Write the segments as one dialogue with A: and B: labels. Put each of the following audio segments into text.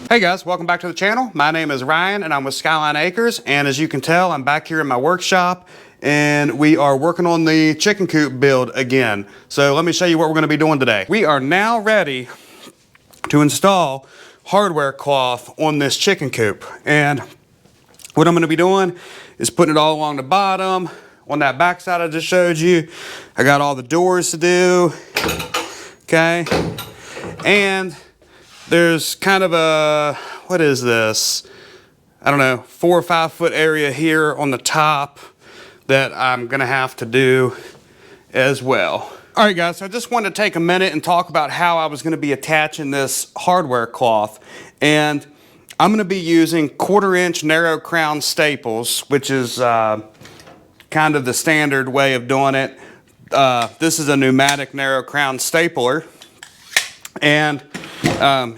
A: Hey guys, welcome back to the channel. My name is Ryan and I'm with Skyline Acres, and as you can tell, I'm back here in my workshop and we are working on the chicken coop build again. So let me show you what we're going to be doing today. We are now ready to install hardware cloth on this chicken coop, and what I'm going to be doing is putting it all along the bottom on that back side I just showed you. I got all the doors to do, okay, and there's kind of a, what is this? I don't know, 4 or 5 foot area here on the top that I'm gonna have to do as well. All right guys, so I just wanted to take a minute and talk about how I was gonna be attaching this hardware cloth. And I'm gonna be using 1/4 inch narrow crown staples, which is kind of the standard way of doing it. This is a pneumatic narrow crown stapler. And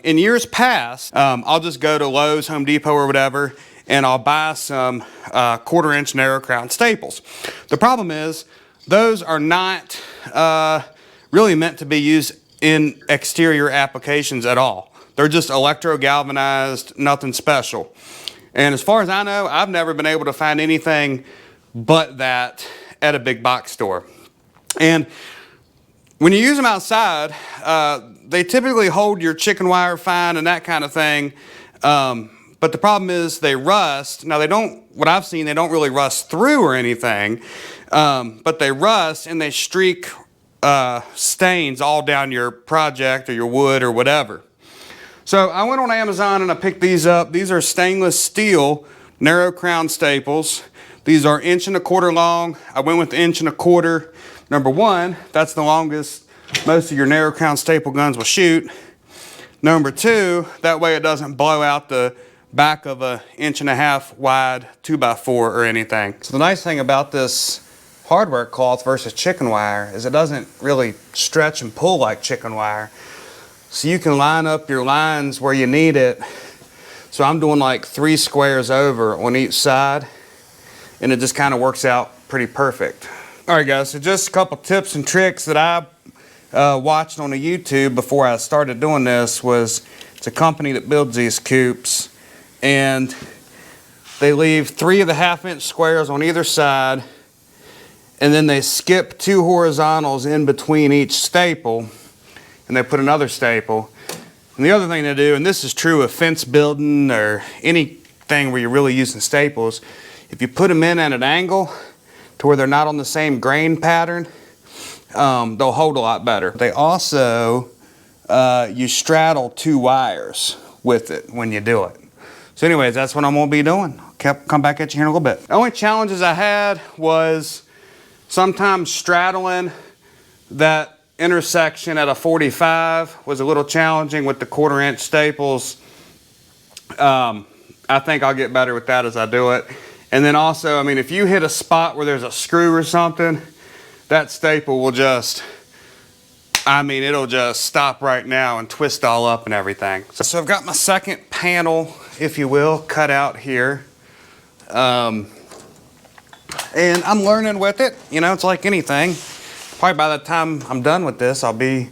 A: in years past, I'll just go to Lowe's, Home Depot, or whatever, and I'll buy some 1/4 inch narrow crown staples. The problem is, those are not really meant to be used in exterior applications at all. They're just electro galvanized, nothing special. And as far as I know, I've never been able to find anything but that at a big box store. And when you use them outside, they typically hold your chicken wire fine and that kind of thing. But the problem is they rust. Now they don't, what I've seen, they don't really rust through or anything, but they rust and they streak stains all down your project or your wood or whatever. So I went on Amazon and I picked these up. These are stainless steel narrow crown staples. These are 1.25 inches long. I went with 1.25 inches. Number one, that's the longest most of your narrow crown staple guns will shoot. Number two, that way it doesn't blow out the back of a 1.5 inch wide 2x4 or anything. So the nice thing about this hardware cloth versus chicken wire is it doesn't really stretch and pull like chicken wire. So you can line up your lines where you need it. So I'm doing like 3 squares over on each side, and it just kind of works out pretty perfect. All right guys, so just a couple tips and tricks that I watched on a YouTube before I started doing this. It's a company that builds these coops, and they leave 3 1/2 inch squares on either side, and then they skip 2 horizontals in between each staple, and they put another staple. And the other thing they do, and this is true of fence building or anything where you're really using staples, if you put them in at an angle to where they're not on the same grain pattern, they'll hold a lot better. They also, you straddle 2 wires with it when you do it. So anyways, that's what I'm gonna be doing. Come back at you here in a little bit. The only challenges I had was sometimes straddling that intersection at a 45 was a little challenging with the 1/4 inch staples. I think I'll get better with that as I do it. And then also, I mean, if you hit a spot where there's a screw or something, that staple will just, I mean, it'll just stop right now and twist all up and everything. So I've got my second panel, if you will, cut out here. And I'm learning with it. You know, it's like anything. Probably by the time I'm done with this, I'll be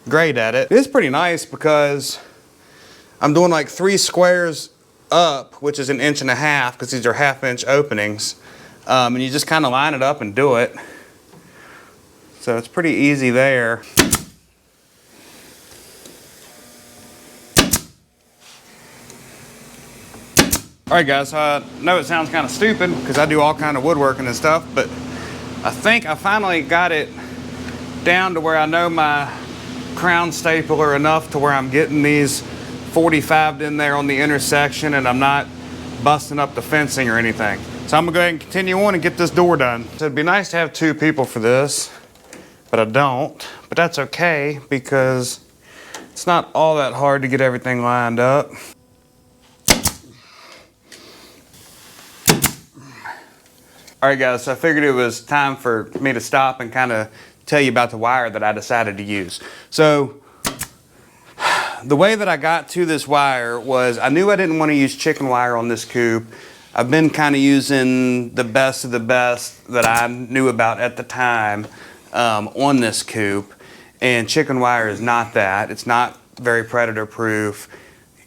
A: great at it. It's pretty nice because I'm doing like 3 squares up, which is 1.5 inches, because these are 1/2 inch openings. And you just kind of line it up and do it. So it's pretty easy there. All right guys, I know it sounds kind of stupid because I do all kind of woodworking and stuff, but I think I finally got it down to where I know my crown stapler enough to where I'm getting these 45'd in there on the intersection and I'm not busting up the fencing or anything. So I'm gonna go ahead and continue on and get this door done. So it'd be nice to have 2 people for this, but I don't. But that's okay because it's not all that hard to get everything lined up. All right guys, so I figured it was time for me to stop and kind of tell you about the wire that I decided to use. So the way that I got to this wire was I knew I didn't want to use chicken wire on this coop. I've been kind of using the best of the best that I knew about at the time on this coop, and chicken wire is not that. It's not very predator proof.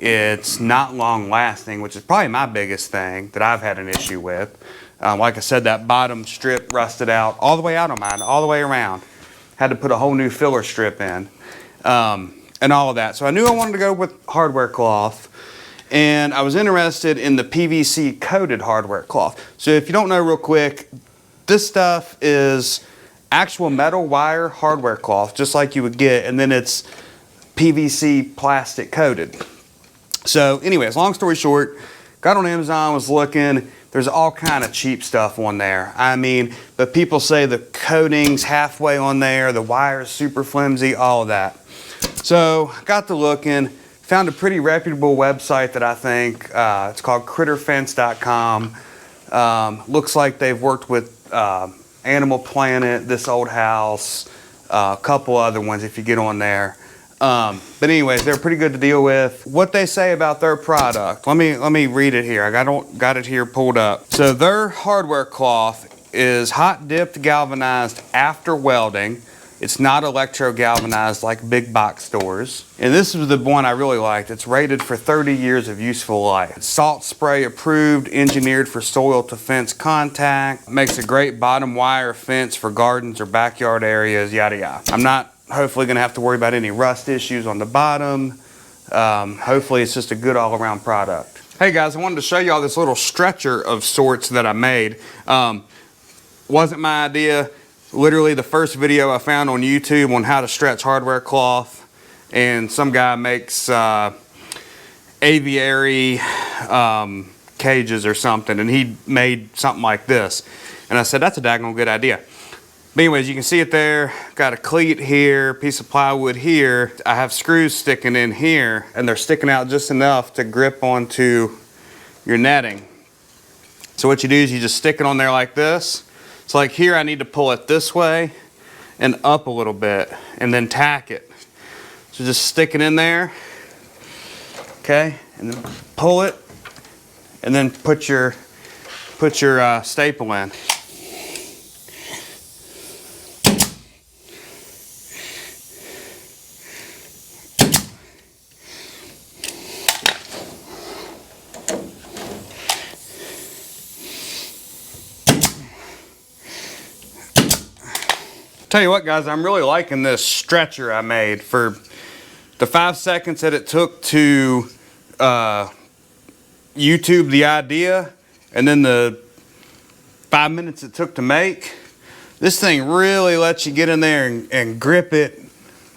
A: It's not long lasting, which is probably my biggest thing that I've had an issue with. Like I said, that bottom strip rusted out all the way out on mine, all the way around. Had to put a whole new filler strip in, and all of that. So I knew I wanted to go with hardware cloth, and I was interested in the PVC coated hardware cloth. So if you don't know real quick, this stuff is actual metal wire hardware cloth, just like you would get, and then it's PVC plastic coated. So anyways, long story short, got on Amazon, was looking, there's all kind of cheap stuff on there. I mean, but people say the coating's halfway on there, the wire's super flimsy, all of that. So got to looking, found a pretty reputable website that I think, it's called Critterfence.com. Looks like they've worked with Animal Planet, This Old House, a couple other ones if you get on there. But anyways, they're pretty good to deal with. What they say about their product, let me read it here. I got it here pulled up. So their hardware cloth is hot dipped galvanized after welding. It's not electro galvanized like big box stores. And this is the one I really liked. It's rated for 30 years of useful life. It's salt spray approved, engineered for soil to fence contact. Makes a great bottom wire fence for gardens or backyard areas, yada yada. I'm not hopefully gonna have to worry about any rust issues on the bottom. Hopefully it's just a good all around product. Hey guys, I wanted to show y'all this little stretcher of sorts that I made. Wasn't my idea. Literally the first video I found on YouTube on how to stretch hardware cloth, and some guy makes aviary cages or something, and he made something like this. And I said, that's a daggone good idea. But anyways, you can see it there. Got a cleat here, piece of plywood here. I have screws sticking in here, and they're sticking out just enough to grip onto your netting. So what you do is you just stick it on there like this. So like here, I need to pull it this way and up a little bit and then tack it. So just stick it in there, okay? And then pull it and then put your staple in. Tell you what guys, I'm really liking this stretcher I made. For the 5 seconds that it took to YouTube the idea, and then the 5 minutes it took to make, this thing really lets you get in there and grip it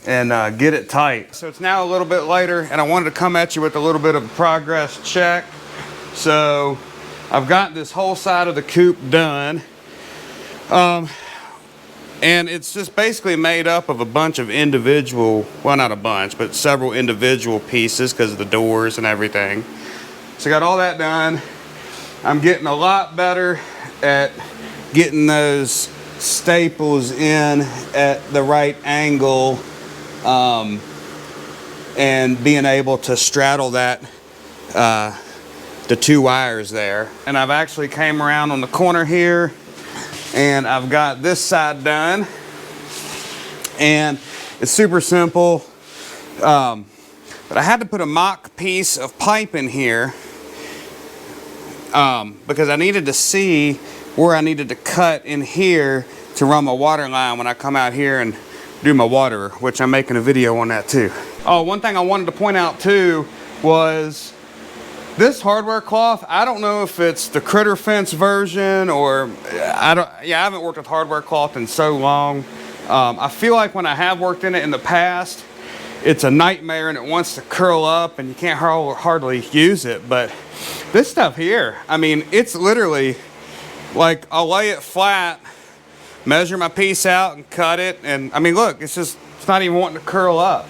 A: and get it tight. So it's now a little bit later, and I wanted to come at you with a little bit of a progress check. So I've got this whole side of the coop done. And it's just basically made up of a bunch of individual, well not a bunch, but several individual pieces because of the doors and everything. So I got all that done. I'm getting a lot better at getting those staples in at the right angle and being able to straddle that, the two wires there. And I've actually came around on the corner here, and I've got this side done, and it's super simple, but I had to put a mock piece of pipe in here because I needed to see where I needed to cut in here to run my water line when I come out here and do my water, which I'm making a video on that too. Oh, one thing I wanted to point out too was this hardware cloth. I don't know if it's the Critterfence version or I haven't worked with hardware cloth in so long. I feel like when I have worked in it in the past, it's a nightmare and it wants to curl up and you can't hardly use it. But this stuff here, I mean, it's literally like I'll lay it flat, measure my piece out and cut it, and I mean, look, it's not even wanting to curl up.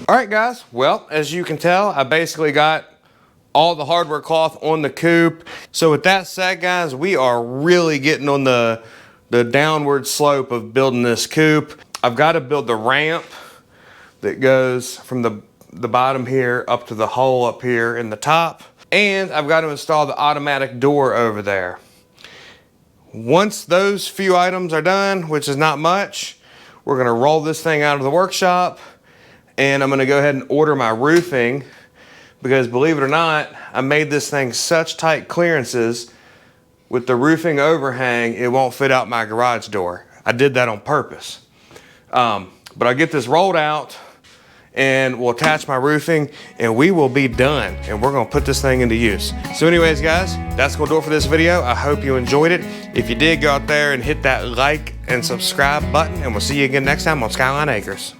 A: All right, guys. Well, as you can tell, I basically got all the hardware cloth on the coop. So with that said, guys, we are really getting on the downward slope of building this coop. I've got to build the ramp that goes from the bottom here up to the hole up here in the top. And I've got to install the automatic door over there. Once those few items are done, which is not much, we're gonna roll this thing out of the workshop, and I'm gonna go ahead and order my roofing, because believe it or not, I made this thing such tight clearances with the roofing overhang, it won't fit out my garage door. I did that on purpose. But I'll get this rolled out, and we'll attach my roofing, and we will be done, and we're gonna put this thing into use. So anyways, guys, that's gonna do it for this video. I hope you enjoyed it. If you did, go out there and hit that like and subscribe button, and we'll see you again next time on Skyline Acres.